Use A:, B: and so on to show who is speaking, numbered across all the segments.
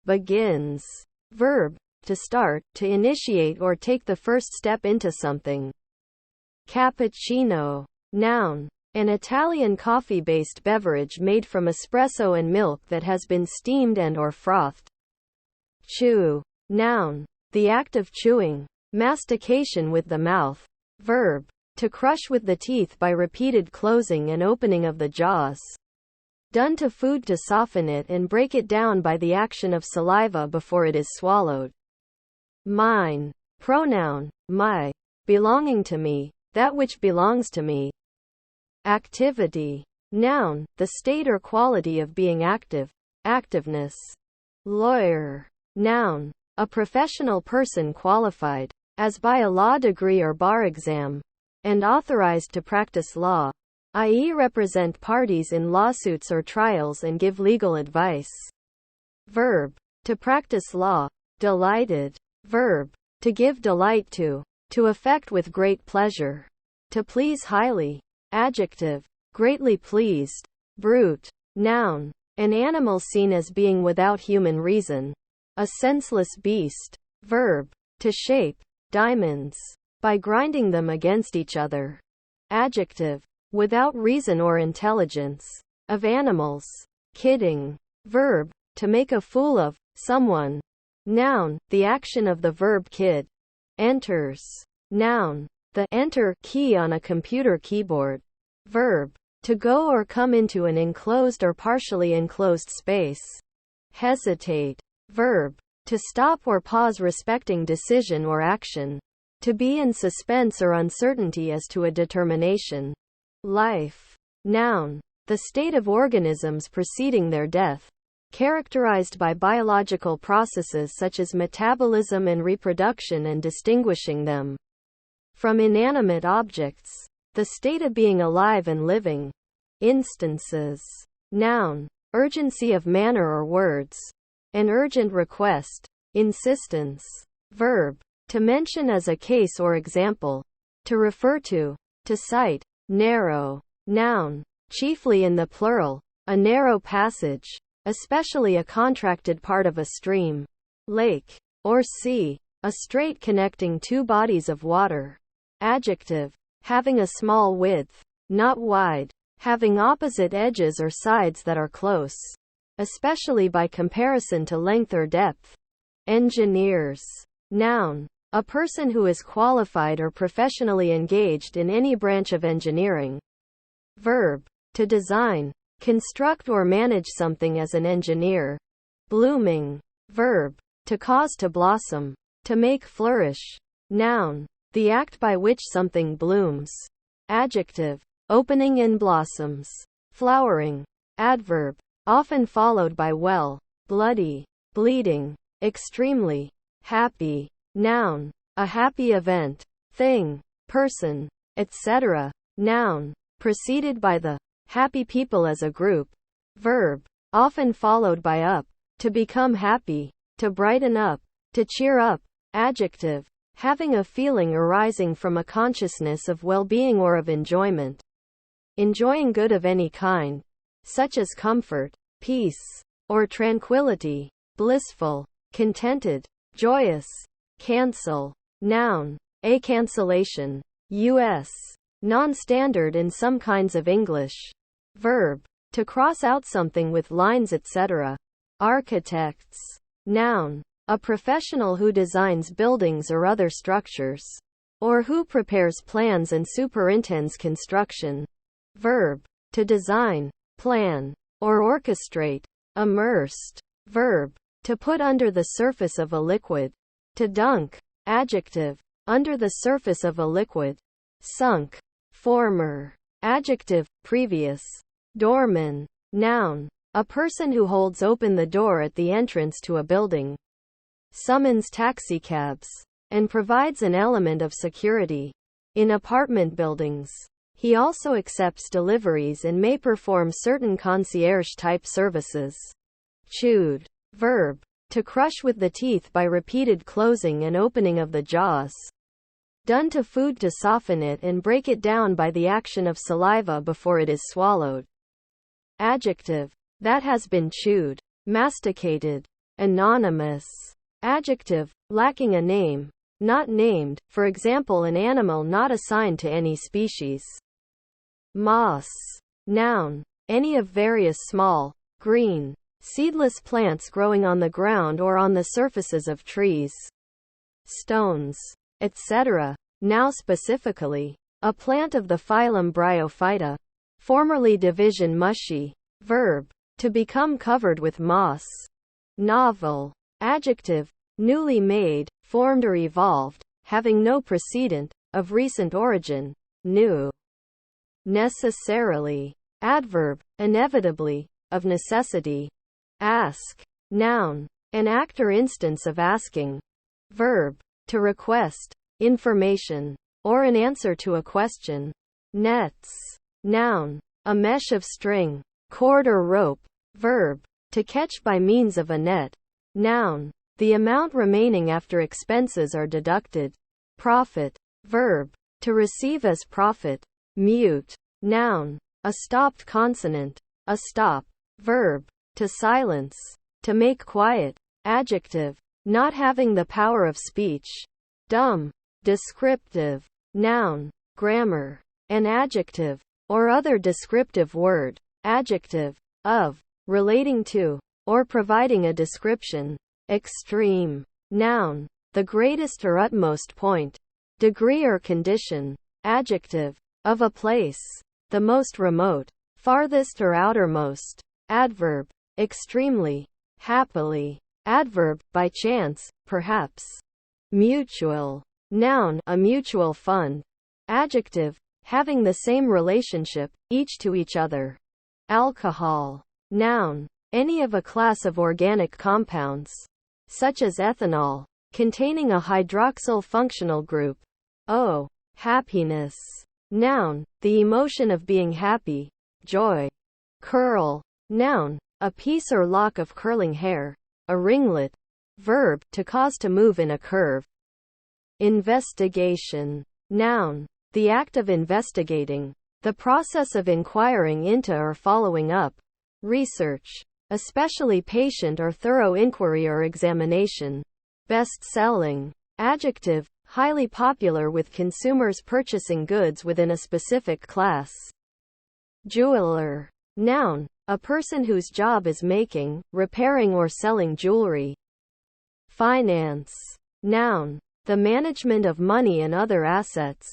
A: begins. Verb, to start, to initiate or take the first step into something. Cappuccino. Noun, an Italian coffee-based beverage made from espresso and milk that has been steamed and/or frothed. Chew. Noun, the act of chewing, mastication with the mouth. Verb, to crush with the teeth by repeated closing and opening of the jaws. Done to food to soften it and break it down by the action of saliva before it is swallowed. Mine. Pronoun, my, belonging to me, that which belongs to me. Activity. Noun, the state or quality of being active, activeness. Lawyer. Noun, a professional person qualified, as by a law degree or bar exam, and authorized to practice law, i.e. represent parties in lawsuits or trials and give legal advice. Verb, to practice law. Delighted. Verb, to give delight to affect with great pleasure, to please highly. Adjective, greatly pleased. Brute. Noun, an animal seen as being without human reason, a senseless beast. Verb, to shape diamonds by grinding them against each other. Adjective, without reason or intelligence, of animals. Kidding. Verb, to make a fool of someone. Noun, the action of the verb kid. Enters. Noun, the enter key on a computer keyboard. Verb, to go or come into an enclosed or partially enclosed space. Hesitate. Verb, to stop or pause respecting decision or action. To be in suspense or uncertainty as to a determination. Life. Noun, the state of organisms preceding their death, characterized by biological processes such as metabolism and reproduction and distinguishing them from inanimate objects. The state of being alive and living. Instances. Noun, urgency of manner or words. An urgent request. Insistence. Verb, to mention as a case or example. To refer to cite. Narrow. Noun, chiefly in the plural, a narrow passage, especially a contracted part of a stream, lake, or sea, a strait connecting two bodies of water. Adjective, having a small width, not wide, having opposite edges or sides that are close, especially by comparison to length or depth. Engineers. Noun, a person who is qualified or professionally engaged in any branch of engineering. Verb, to design, construct or manage something as an engineer. Blooming. Verb, to cause to blossom, to make flourish. Noun, the act by which something blooms. Adjective, opening in blossoms. Flowering. Adverb, often followed by well, bloody, bleeding, extremely, happy. Noun, a happy event, thing, person, etc. Noun, preceded by the happy people as a group. Verb, often followed by up, to become happy, to brighten up, to cheer up. Adjective, having a feeling arising from a consciousness of well-being or of enjoyment. Enjoying good of any kind, such as comfort, peace, or tranquility. Blissful, contented, joyous. Cancel. Noun, a cancellation. U.S. non-standard in some kinds of English. Verb, to cross out something with lines etc. Architects. Noun, a professional who designs buildings or other structures, or who prepares plans and superintends construction. Verb, to design, plan, or orchestrate. Immersed. Verb, to put under the surface of a liquid. To dunk. Adjective, under the surface of a liquid. Sunk. Former. Adjective, previous. Doorman. Noun, a person who holds open the door at the entrance to a building. Summons taxicabs, and provides an element of security. In apartment buildings, he also accepts deliveries and may perform certain concierge-type services. Chewed. Verb, to crush with the teeth by repeated closing and opening of the jaws. Done to food to soften it and break it down by the action of saliva before it is swallowed. Adjective, that has been chewed, masticated, Anonymous. Adjective, lacking a name. Not named, for example an animal not assigned to any species. Moss. Noun. Any of various small, green, seedless plants growing on the ground or on the surfaces of trees, stones, etc. Now specifically, a plant of the phylum Bryophyta, formerly division Mushy. Verb, to become covered with moss. Novel. Adjective, newly made, formed or evolved, having no precedent, of recent origin, new. Necessarily. Adverb, inevitably, of necessity. Ask. Noun, an act or instance of asking. Verb, to request information or an answer to a question. Nets. Noun, a mesh of string, cord or rope. Verb, to catch by means of a net. Noun, the amount remaining after expenses are deducted. Profit. Verb, to receive as profit. Mute. Noun, a stopped consonant. A stop. Verb, to silence, to make quiet. Adjective, not having the power of speech. Dumb. Descriptive. Noun, grammar. An adjective, or other descriptive word. Adjective, of, relating to, or providing a description. Extreme. Noun, the greatest or utmost point. Degree or condition. Adjective, of a place. The most remote, farthest or outermost. Adverb, extremely, happily. Adverb, by chance, perhaps. Mutual. Noun, a mutual fund. Adjective, having the same relationship, each to each other. Alcohol. Noun, any of a class of organic compounds, such as ethanol, containing a hydroxyl functional group. O. Happiness. Noun, the emotion of being happy, joy. Curl. Noun, a piece or lock of curling hair, a ringlet. Verb, to cause to move in a curve. Investigation. Noun, the act of investigating, the process of inquiring into or following up. Research, especially patient or thorough inquiry or examination. Best-selling. Adjective, highly popular with consumers purchasing goods within a specific class. Jeweler. Noun, a person whose job is making, repairing or selling jewelry. Finance. Noun, the management of money and other assets.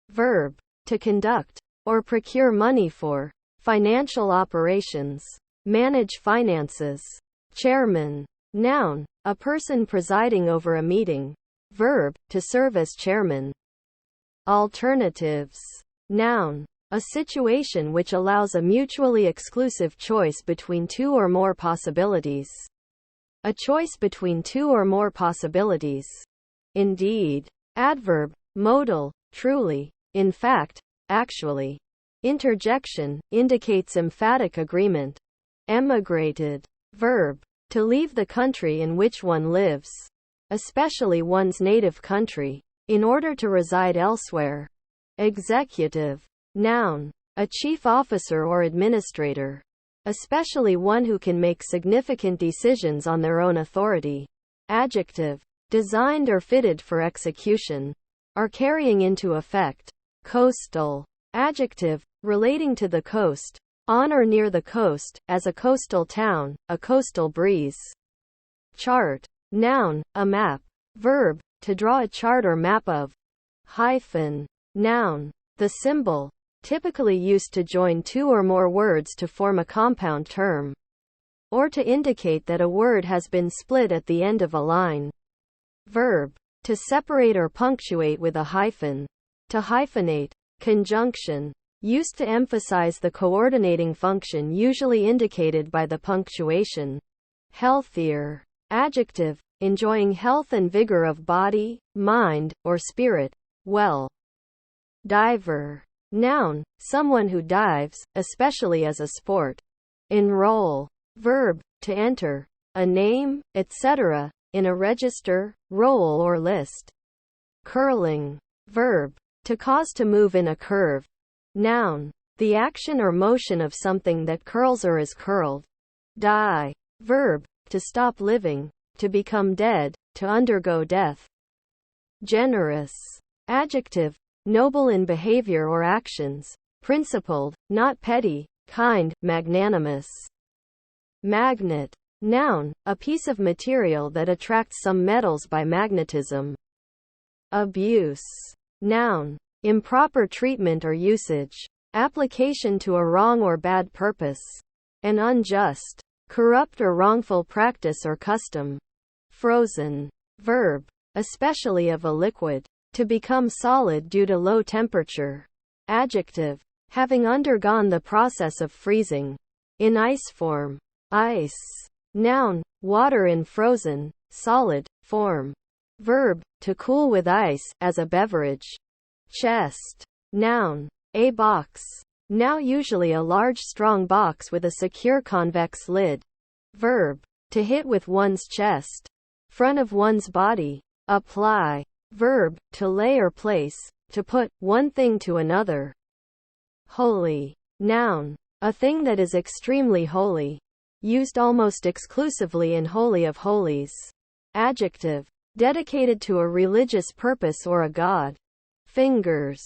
A: Verb, to conduct, or procure money for, financial operations. Manage finances. Chairman. Noun, a person presiding over a meeting. Verb, to serve as chairman. Alternatives. Noun, a situation which allows a mutually exclusive choice between two or more possibilities. A choice between two or more possibilities. Indeed. Adverb, modal, truly, in fact, actually. Interjection, indicates emphatic agreement. Emigrated. Verb, to leave the country in which one lives, especially one's native country, in order to reside elsewhere. Executive. Noun, a chief officer or administrator, especially one who can make significant decisions on their own authority. Adjective, designed or fitted for execution, or carrying into effect. Coastal. Adjective, relating to the coast, on or near the coast, as a coastal town, a coastal breeze. Chart. Noun, a map. Verb, to draw a chart or map of. Hyphen. Noun, the symbol, typically used to join two or more words to form a compound term, or to indicate that a word has been split at the end of a line. Verb, to separate or punctuate with a hyphen. To hyphenate. Conjunction, used to emphasize the coordinating function usually indicated by the punctuation. Healthier. Adjective, enjoying health and vigor of body, mind, or spirit. Well. Diver. Noun, someone who dives, especially as a sport. Enroll. Verb, to enter, a name, etc., in a register, roll or list. Curling. Verb, to cause to move in a curve. Noun, the action or motion of something that curls or is curled. Die. Verb, to stop living, to become dead, to undergo death. Generous. Adjective, noble in behavior or actions, principled, not petty, kind, magnanimous. Magnet. Noun, a piece of material that attracts some metals by magnetism. Abuse. Noun, improper treatment or usage, application to a wrong or bad purpose, an unjust, corrupt or wrongful practice or custom. Frozen. Verb, especially of a liquid, to become solid due to low temperature. Adjective, having undergone the process of freezing. In ice form. Ice. Noun, water in frozen, solid, form. Verb, to cool with ice, as a beverage. Chest. Noun, a box. Now usually a large strong box with a secure convex lid. Verb, to hit with one's chest. Front of one's body. Apply. Verb, to lay or place, to put, one thing to another. Holy. Noun, a thing that is extremely holy. Used almost exclusively in Holy of Holies. Adjective, dedicated to a religious purpose or a god. Fingers.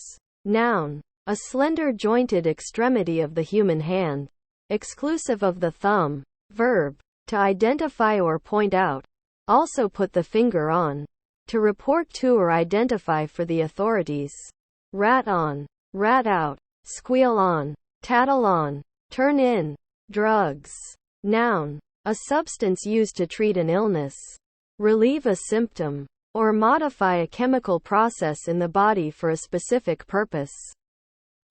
A: Noun, a slender jointed extremity of the human hand. Exclusive of the thumb. Verb, to identify or point out. Also put the finger on. To report to or identify for the authorities. Rat on. Rat out. Squeal on. Tattle on. Turn in. Drugs. Noun, a substance used to treat an illness, relieve a symptom, or modify a chemical process in the body for a specific purpose.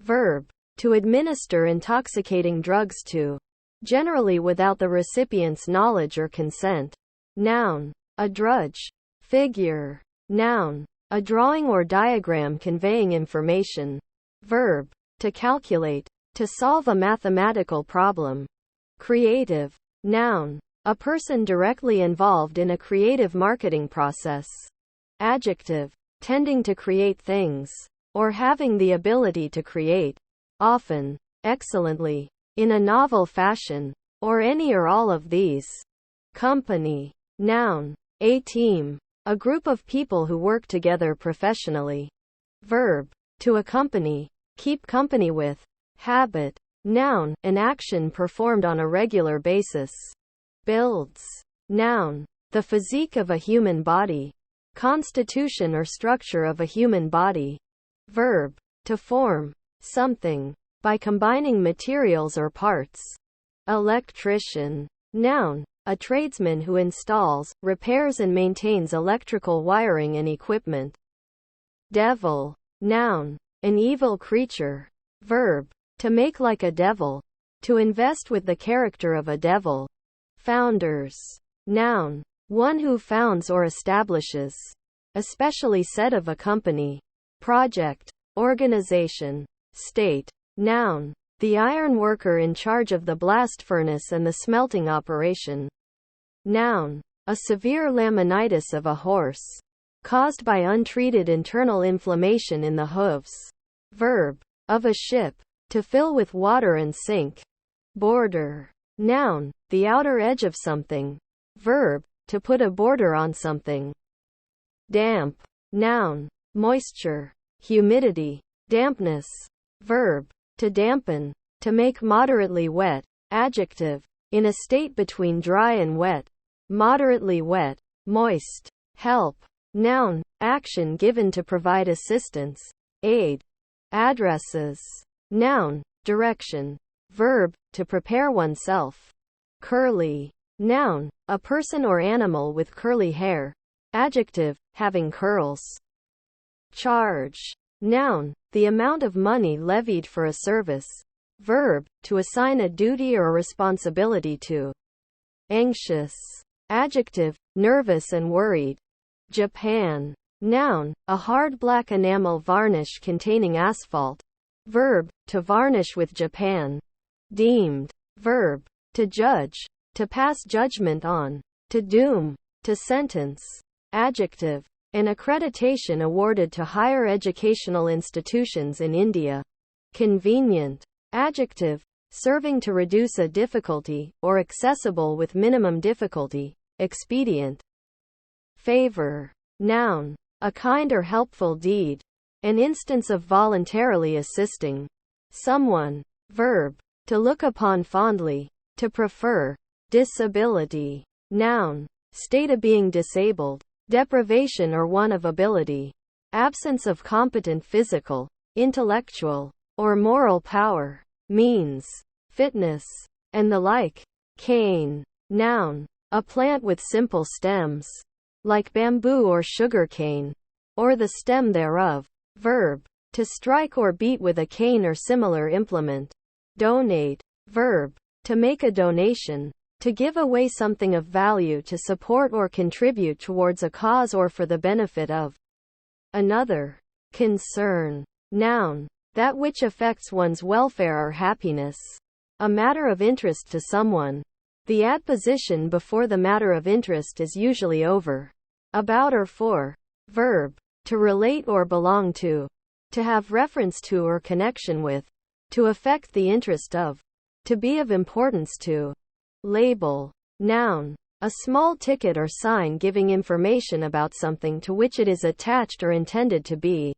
A: Verb, to administer intoxicating drugs to, generally without the recipient's knowledge or consent. Noun, a drudge. Figure. Noun, a drawing or diagram conveying information. Verb, to calculate, to solve a mathematical problem. Creative. Noun, a person directly involved in a creative marketing process. Adjective, tending to create things, or having the ability to create, often, excellently, in a novel fashion, or any or all of these. Company. Noun, a team, a group of people who work together professionally. Verb, to accompany, keep company with. Habit. Noun, an action performed on a regular basis. Builds. Noun, the physique of a human body. Constitution or structure of a human body. Verb, to form something by combining materials or parts. Electrician. Noun, a tradesman who installs, repairs and maintains electrical wiring and equipment. Devil. Noun, an evil creature. Verb, to make like a devil. To invest with the character of a devil. Founders. Noun, one who founds or establishes. Especially said of a company. Project. Organization. State. Noun, the iron worker in charge of the blast furnace and the smelting operation. Noun, a severe laminitis of a horse, caused by untreated internal inflammation in the hooves. Verb, of a ship. To fill with water and sink. Border. Noun, the outer edge of something. Verb, to put a border on something. Damp. Noun, moisture, humidity, dampness. Verb, to dampen, to make moderately wet. Adjective, in a state between dry and wet. Moderately wet, moist. Help. Noun, action given to provide assistance, aid. Addresses. Noun, direction. Verb, to prepare oneself. Curly. Noun, a person or animal with curly hair. Adjective, having curls. Charge. Noun, the amount of money levied for a service. Verb, to assign a duty or a responsibility to. Anxious. Adjective, nervous and worried. Japan. Noun, a hard black enamel varnish containing asphalt. Verb, to varnish with Japan. Deemed. Verb, to judge, to pass judgment on, to doom, to sentence. Adjective, an accreditation awarded to higher educational institutions in India. Convenient. Adjective, serving to reduce a difficulty, or accessible with minimum difficulty. Expedient. Favor. Noun. A kind or helpful deed. An instance of voluntarily assisting someone. Verb. To look upon fondly. To prefer. Disability. Noun. State of being disabled. Deprivation or want of ability. Absence of competent physical, intellectual, or moral power. Means. Fitness. And the like. Cane. Noun. A plant with simple stems. Like bamboo or sugar cane. Or the stem thereof. Verb. To strike or beat with a cane or similar implement. Donate. Verb. To make a donation. To give away something of value to support or contribute towards a cause or for the benefit of another. Concern. Noun. That which affects one's welfare or happiness. A matter of interest to someone. The adposition before the matter of interest is usually over, about or for. Verb. To relate or belong to. To have reference to or connection with. To affect the interest of. To be of importance to. Label. Noun. A small ticket or sign giving information about something to which it is attached or intended to be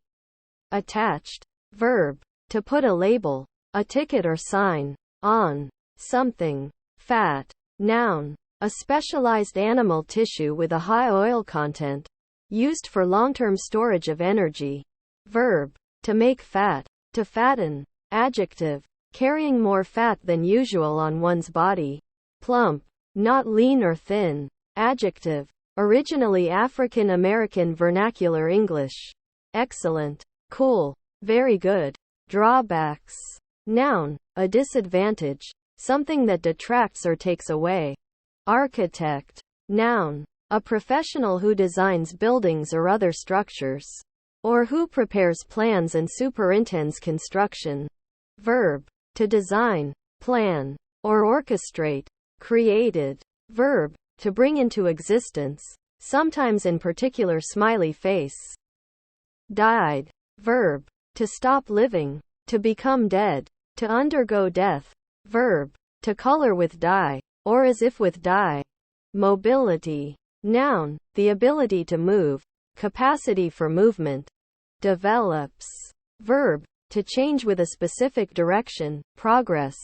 A: attached. Verb. To put a label, a ticket or sign, on something. Fat. Noun. A specialized animal tissue with a high oil content. Used for long-term storage of energy. Verb. To make fat. To fatten. Adjective. Carrying more fat than usual on one's body. Plump. Not lean or thin. Adjective. Originally African American Vernacular English. Excellent. Cool. Very good. Drawbacks. Noun. A disadvantage. Something that detracts or takes away. Architect. Noun. A professional who designs buildings or other structures. Or who prepares plans and superintends construction. Verb. To design, plan, or orchestrate. Created. Verb. To bring into existence, sometimes in particular smiley face. Died. Verb. To stop living. To become dead. To undergo death. Verb. To color with dye, or as if with dye. Mobility. Noun. The ability to move. Capacity for movement. Develops. Verb. To change with a specific direction, progress.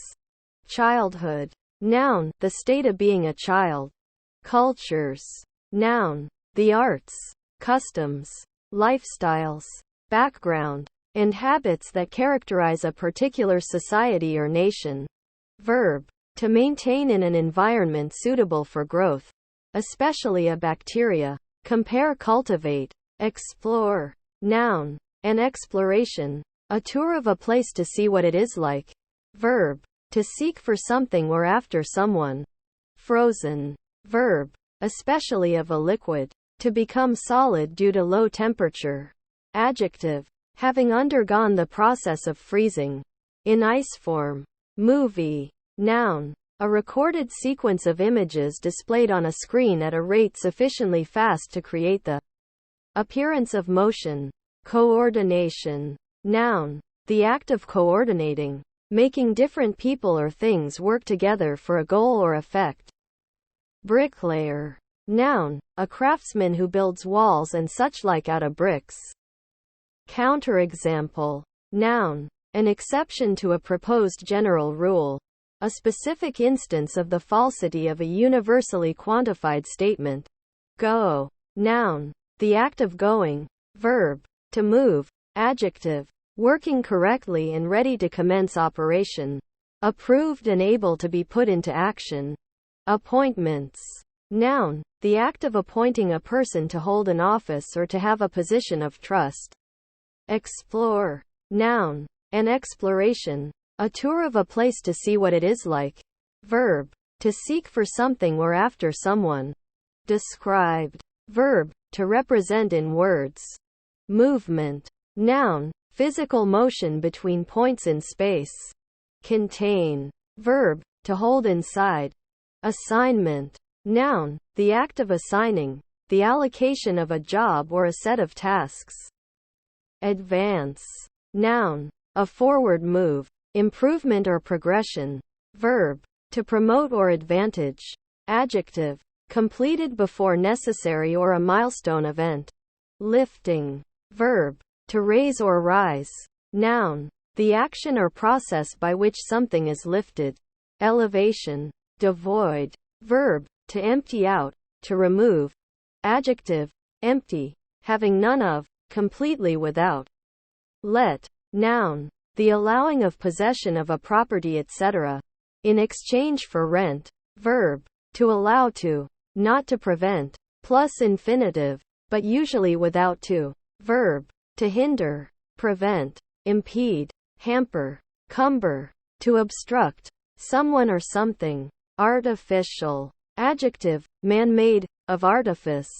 A: Childhood. Noun. The state of being a child. Cultures. Noun. The arts, customs, lifestyles, background, and habits that characterize a particular society or nation. Verb. To maintain in an environment suitable for growth, especially a bacteria. Compare, cultivate. Explore. Noun. An exploration. A tour of a place to see what it is like. Verb. To seek for something or after someone. Frozen. Verb. Especially of a liquid. To become solid due to low temperature. Adjective. Having undergone the process of freezing. In ice form. Movie. Noun. A recorded sequence of images displayed on a screen at a rate sufficiently fast to create the appearance of motion. Coordination. Noun. The act of coordinating. Making different people or things work together for a goal or effect. Bricklayer. Noun. A craftsman who builds walls and such like out of bricks. Counterexample. Noun. An exception to a proposed general rule. A specific instance of the falsity of a universally quantified statement. Go. Noun. The act of going. Verb. To move. Adjective. Working correctly and ready to commence operation. Approved and able to be put into action. Appointments. Noun. The act of appointing a person to hold an office or to have a position of trust. Explore. Noun. An exploration. A tour of a place to see what it is like. Verb. To seek for something or after someone. Described. Verb. To represent in words. Movement. Noun. Physical motion between points in space. Contain. Verb. To hold inside. Assignment. Noun. The act of assigning. The allocation of a job or a set of tasks. Advance. Noun. A forward move. Improvement or progression. Verb. To promote or advantage. Adjective. completed before necessary or a milestone event. Lifting. Verb. To raise or rise. Noun. The action or process by which something is lifted. Elevation. Devoid. Verb. To empty out, to remove. Adjective. Empty. Having none of, completely without. Let. Noun. The allowing of possession of a property etc. in exchange for rent. Verb. To allow to. Not to prevent. Plus infinitive, but usually without to. Verb. To hinder. Prevent. Impede. Hamper. Cumber. To obstruct. Someone or something. Artificial. Adjective. Man-made, of artifice.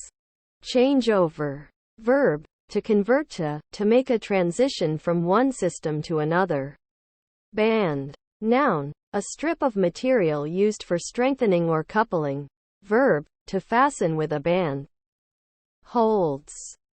A: Change over. Verb. To convert to make a transition from one system to another. Band. Noun. A strip of material used for strengthening or coupling. Verb. To fasten with a band. Holds.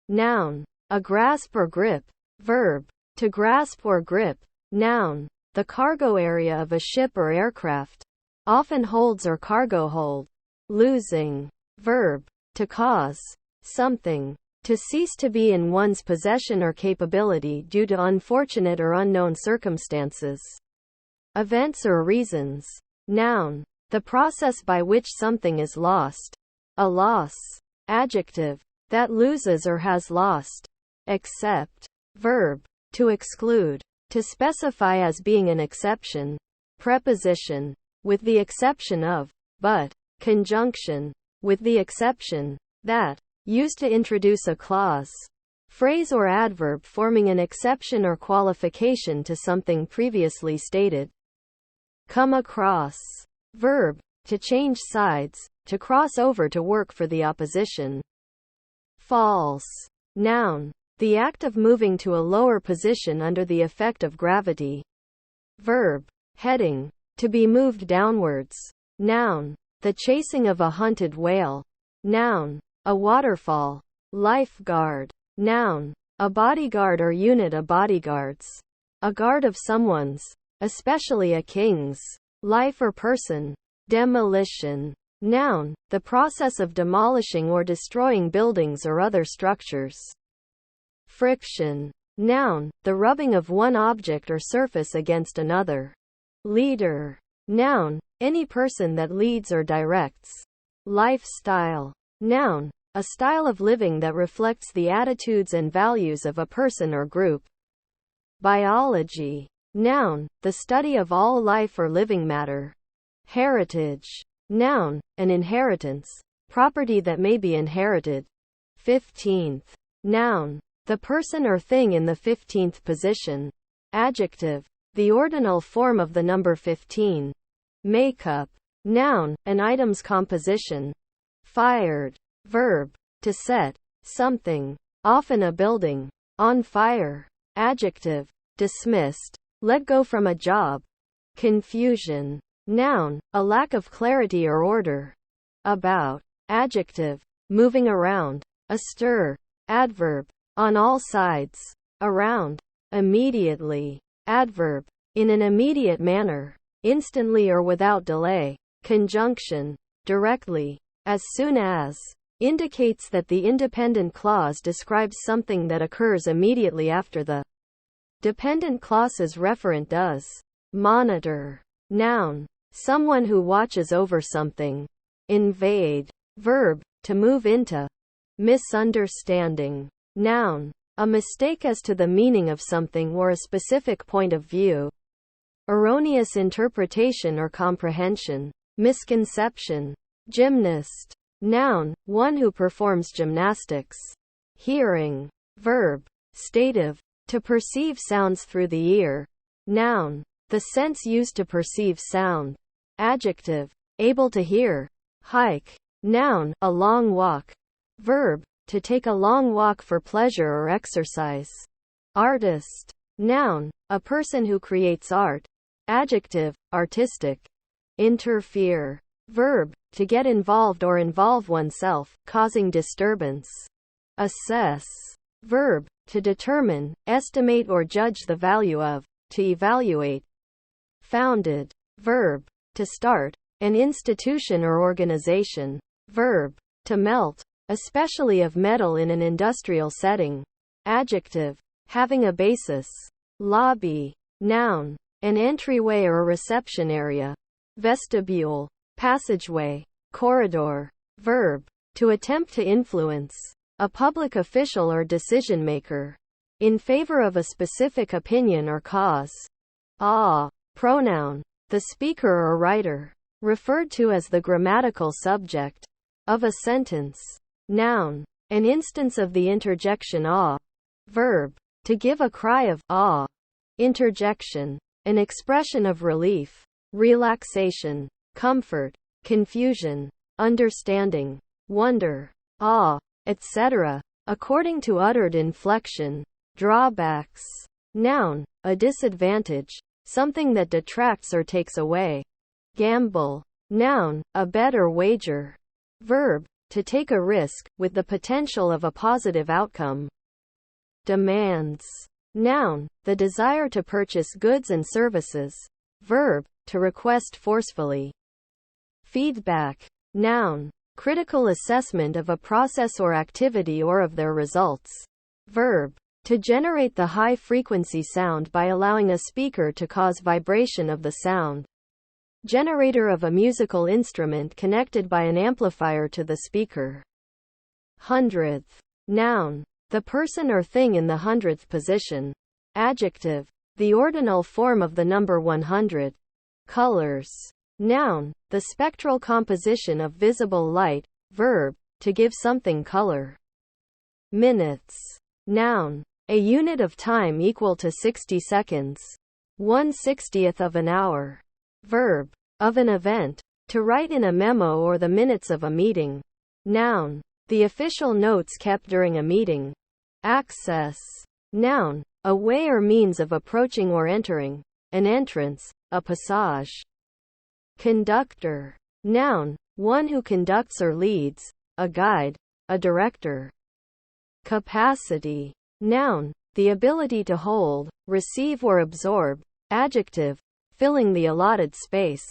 A: Noun. A grasp or grip. Verb. To grasp or grip. Noun. The cargo area of a ship or aircraft. Often holds or cargo hold. Losing. Verb. To cause something to cease to be in one's possession or capability due to unfortunate or unknown circumstances. Events or reasons. Noun. The process by which something is lost. A loss. Adjective. That loses or has lost. Except. Verb. To exclude. To specify as being an exception. Preposition. With the exception of. But. Conjunction. With the exception. That. Used to introduce a clause. Phrase or adverb forming an exception or qualification to something previously stated. Come across. Verb. To change sides, to cross over to work for the opposition. False. Noun. The act of moving to a lower position under the effect of gravity. Verb. Heading. To be moved downwards. Noun. The chasing of a hunted whale. Noun. A waterfall. Lifeguard. Noun. A bodyguard or unit of bodyguards. A guard of someone's, especially a king's, life or person. Demolition. Noun. The process of demolishing or destroying buildings or other structures. Friction. Noun. The rubbing of one object or surface against another. Leader. Noun. Any person that leads or directs. Lifestyle. Noun. A style of living that reflects the attitudes and values of a person or group. Biology. Noun. The study of all life or living matter. Heritage. Noun. An inheritance. Property that may be inherited. 15th. Noun. The person or thing in the 15th position. Adjective. The ordinal form of the number 15. Makeup. Noun. An item's composition. Fired. Verb. To set something, often a building, on fire. Adjective. Dismissed. Let go from a job. Confusion. Noun. A lack of clarity or order. About. Adjective. Moving around. Astir. Adverb. On all sides. Around. Immediately. Adverb. In an immediate manner. Instantly or without delay. Conjunction. Directly. As soon as. Indicates that the independent clause describes something that occurs immediately after the dependent clause's referent does. Monitor. Noun. Someone who watches over something. Invade. Verb. To move into. Misunderstanding. Noun. A mistake as to the meaning of something or a specific point of view. Erroneous interpretation or comprehension. Misconception. Gymnast. Noun. One who performs gymnastics. Hearing. Verb. Stative. To perceive sounds through the ear. Noun. The sense used to perceive sound. Adjective. Able to hear. Hike. Noun. A long walk. Verb. To take a long walk for pleasure or exercise. Artist. Noun. A person who creates art. Adjective. Artistic. Interfere. Verb. To get involved or involve oneself, causing disturbance. Assess. Verb. To determine, estimate or judge the value of. To evaluate. Founded. Verb. To start. An institution or organization. verb, to melt, especially of metal in an industrial setting. Adjective, having a basis. Lobby, noun, an entryway or reception area. Vestibule, passageway. Corridor, verb, to attempt to influence, a public official or decision maker, in favor of a specific opinion or cause. Pronoun, the speaker or writer, referred to as the grammatical subject of a sentence. Noun, an instance of the interjection ah. Verb, to give a cry of ah. Interjection, an expression of relief, relaxation, comfort, confusion, understanding, wonder, awe, etc., according to uttered inflection. Drawbacks. Noun, a disadvantage, something that detracts or takes away. Gamble. Noun, a bet or wager. Verb, to take a risk, with the potential of a positive outcome. Demands. Noun, the desire to purchase goods and services. Verb, to request forcefully. Feedback. Noun, critical assessment of a process or activity or of their results. Verb, to generate the high-frequency sound by allowing a speaker to cause vibration of the sound. Generator of a musical instrument connected by an amplifier to the speaker. Hundredth. Noun, the person or thing in the 100th position. Adjective, the ordinal form of the number 100. Colors. Noun, the spectral composition of visible light. Verb, to give something color. Minutes. Noun, a unit of time equal to 60 seconds. 1/60th of an hour. Verb, of an event, to write in a memo or the minutes of a meeting. Noun, the official notes kept during a meeting. Access. Noun, a way or means of approaching or entering, an entrance, a passage. Conductor. Noun, one who conducts or leads, a guide, a director. Capacity. Noun, the ability to hold, receive or absorb. Adjective, filling the allotted space.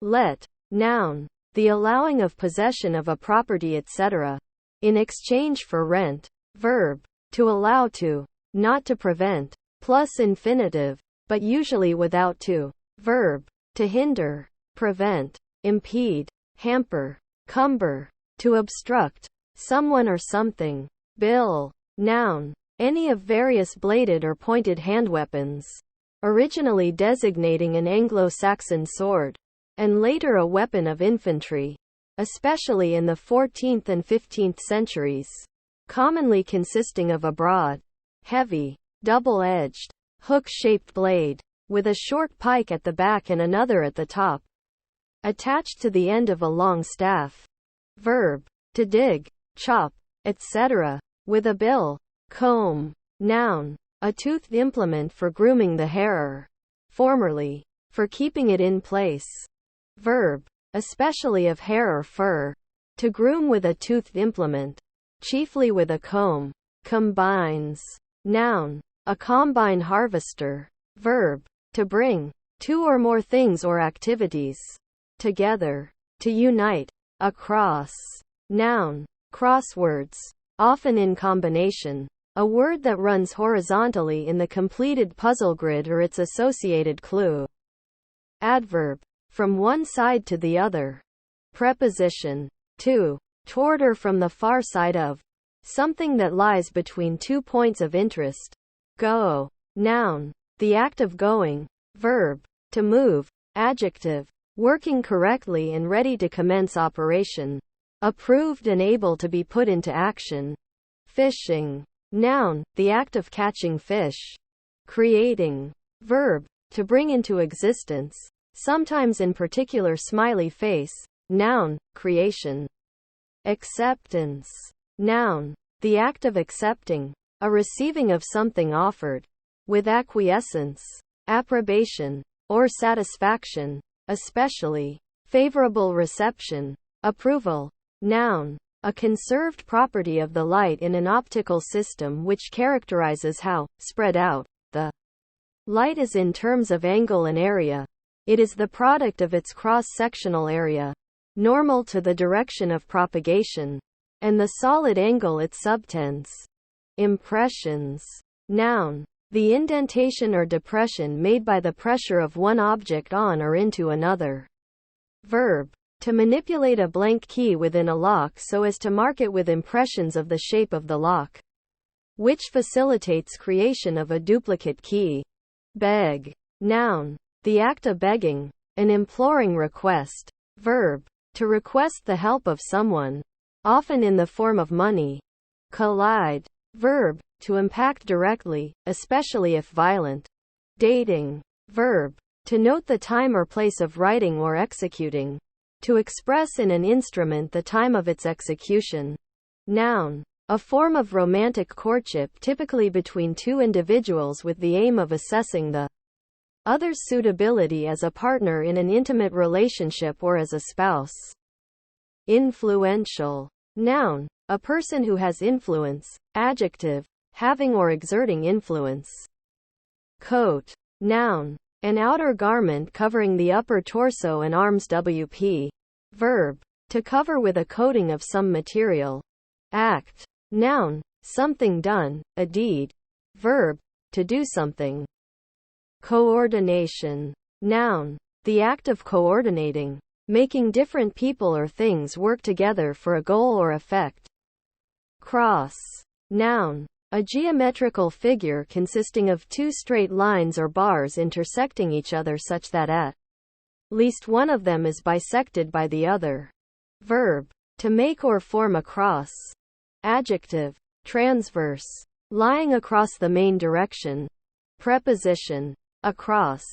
A: Let. Noun, the allowing of possession of a property etc. in exchange for rent. Verb, to allow to, not to prevent, plus infinitive, but usually without to. Verb, to hinder, prevent, impede, hamper, cumber, to obstruct, someone or something. Bill. Noun, any of various bladed or pointed handweapons. Originally designating an Anglo-Saxon sword, and later a weapon of infantry, especially in the 14th and 15th centuries. Commonly consisting of a broad, heavy, double-edged, hook-shaped blade, with a short pike at the back and another at the top, attached to the end of a long staff. Verb, to dig, chop, etc., with a bill. Comb. Noun, a toothed implement for grooming the hair. Formerly, for keeping it in place. Verb, especially of hair or fur. To groom with a toothed implement, chiefly with a comb. Combines. Noun, a combine harvester. Verb, to bring two or more things or activities together. To unite. Across. Noun, crosswords, often in combination. A word that runs horizontally in the completed puzzle grid or its associated clue. Adverb, from one side to the other. Preposition, to, toward or from the far side of. Something that lies between 2 points of interest. Go. Noun, the act of going. Verb, to move. Adjective, working correctly and ready to commence operation. Approved and able to be put into action. Fishing. Noun, the act of catching fish. Creating. Verb, to bring into existence, sometimes in particular smiley face. Noun, creation. Acceptance. Noun, the act of accepting, a receiving of something offered, with acquiescence, approbation, or satisfaction, especially favorable reception, approval. Noun, a conserved property of the light in an optical system which characterizes how spread out the light is in terms of angle and area. It is the product of its cross-sectional area. normal to the direction of propagation, and the solid angle it subtends. Impressions. Noun. The indentation or depression made by the pressure of one object on or into another. Verb. To manipulate a blank key within a lock so as to mark it with impressions of the shape of the lock, which facilitates creation of a duplicate key. Beg. Noun. The act of begging, an imploring request. Verb. To request the help of someone, often in the form of money. Collide. Verb. To impact directly, especially if violent. Dating. Verb. To note the time or place of writing or executing. To express in an instrument the time of its execution. Noun. A form of romantic courtship typically between two individuals with the aim of assessing the other's suitability as a partner in an intimate relationship or as a spouse. Influential. Noun. A person who has influence. Adjective. Having or exerting influence. Coat. Noun. An outer garment covering the upper torso and arms. WP. Verb. To cover with a coating of some material. Act. Noun. Something done, a deed. Verb. To do something. Coordination. Noun. The act of coordinating, making different people or things work together for a goal or effect. Cross. Noun. A geometrical figure consisting of two straight lines or bars intersecting each other such that at least one of them is bisected by the other. Verb. To make or form a cross. Adjective. Transverse. Lying across the main direction. Preposition. Across.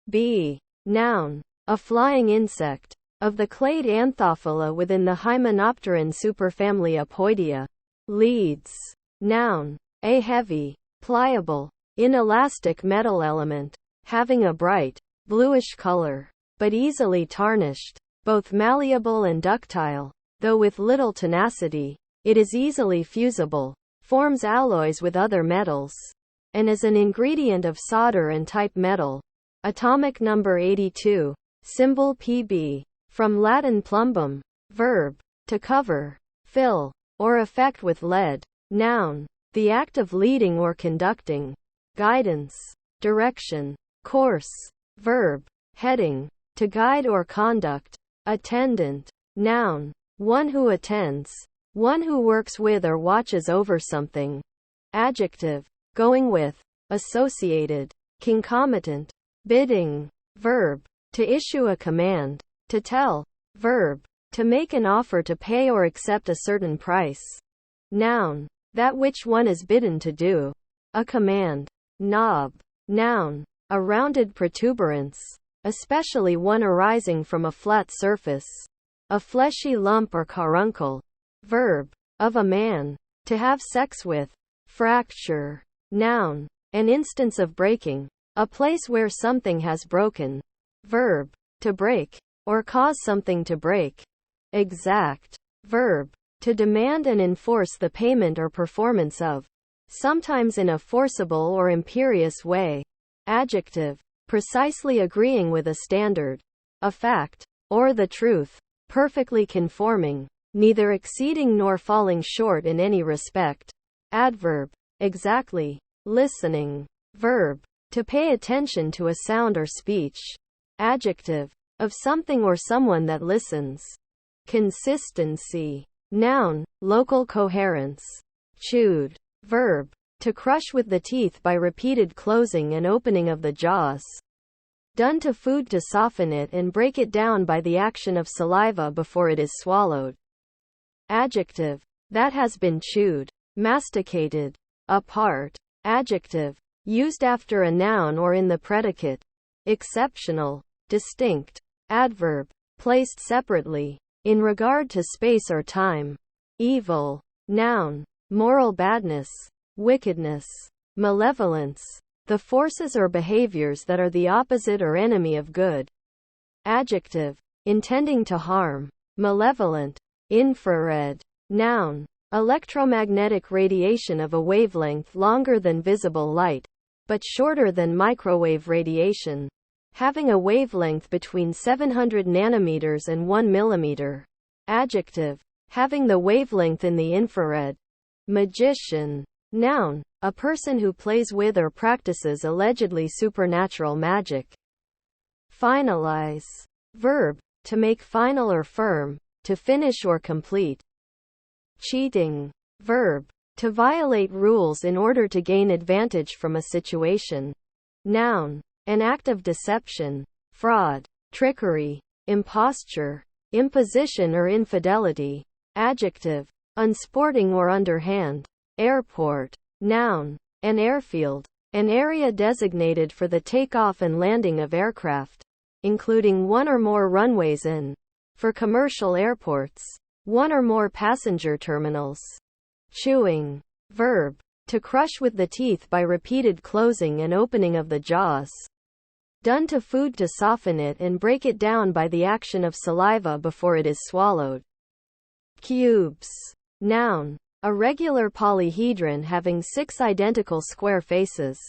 A: Bee. Noun. A flying insect. Of the clade Anthophila within the Hymenopteran superfamily Apoidea. Leads. Noun. A heavy, pliable, inelastic metal element, having a bright, bluish color, but easily tarnished, both malleable and ductile, though with little tenacity. It is easily fusible, forms alloys with other metals, and is an ingredient of solder and type metal. Atomic number 82, symbol Pb, from Latin plumbum. Verb. To cover, fill, or affect with lead. Noun. The act of leading or conducting. Guidance. Direction. Course. Verb. Heading. To guide or conduct. Attendant. Noun. One who attends. One who works with or watches over something. Adjective. Going with. Associated. Concomitant. Bidding. Verb. To issue a command. To tell. Verb. To make an offer to pay or accept a certain price. Noun. That which one is bidden to do. A command. Knob. Noun. A rounded protuberance, especially one arising from a flat surface. A fleshy lump or caruncle. Verb. Of a man. To have sex with. Fracture. Noun. An instance of breaking. A place where something has broken. Verb. To break, or cause something to break. Exact. Verb. To demand and enforce the payment or performance of, sometimes in a forcible or imperious way. Adjective. Precisely agreeing with a standard, a fact, or the truth. Perfectly conforming, neither exceeding nor falling short in any respect. Adverb. Exactly. Listening. Verb. To pay attention to a sound or speech. Adjective. Of something or someone that listens. Consistency. Noun. Local coherence. Chewed. Verb. To crush with the teeth by repeated closing and opening of the jaws. Done to food to soften it and break it down by the action of saliva before it is swallowed. Adjective. That has been chewed. Masticated. Apart. Adjective. Used after a noun or in the predicate. Exceptional. Distinct. Adverb. Placed separately, in regard to space or time. Evil. Noun. Moral badness. Wickedness. Malevolence. The forces or behaviors that are the opposite or enemy of good. Adjective. Intending to harm. Malevolent. Infrared. Noun. Electromagnetic radiation of a wavelength longer than visible light, but shorter than microwave radiation. having a wavelength between 700 nanometers and 1 millimeter. Adjective, having the wavelength in the infrared. Magician. Noun, a person who plays with or practices allegedly supernatural magic. Finalize. Verb, to make final or firm, to finish or complete. Cheating. Verb, to violate rules in order to gain advantage from a situation. Noun, an act of deception, fraud, trickery, imposture, imposition or infidelity. Adjective, unsporting or underhand. Airport. Noun, an airfield, an area designated for the takeoff and landing of aircraft, including one or more runways and, for commercial airports, one or more passenger terminals. Chewing. Verb, to crush with the teeth by repeated closing and opening of the jaws. Done to food to soften it and break it down by the action of saliva before it is swallowed. Cubes. Noun, a regular polyhedron having 6 identical square faces.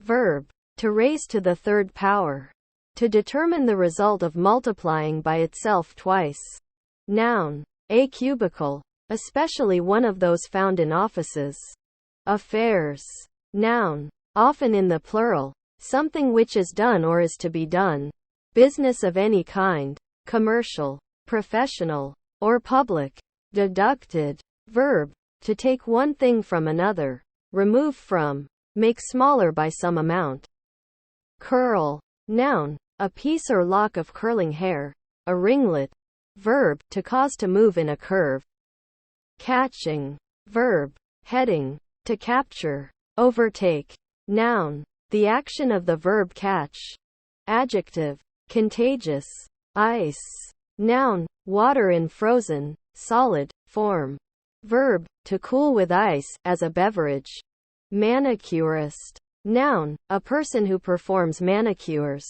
A: Verb, to raise to the third power. To determine the result of multiplying by itself twice. Noun, a cubicle, especially one of those found in offices. Affairs. Noun, often in the plural, something which is done or is to be done. Business of any kind, commercial, professional, or public. Deducted. Verb, to take one thing from another, remove from, make smaller by some amount. Curl. Noun, a piece or lock of curling hair, a ringlet. Verb, to cause to move in a curve. Catching. Verb, heading, to capture, overtake. Noun, the action of the verb catch. Adjective, contagious. Ice. Noun, water in frozen, solid, form. Verb, to cool with ice, as a beverage. Manicurist. Noun, a person who performs manicures.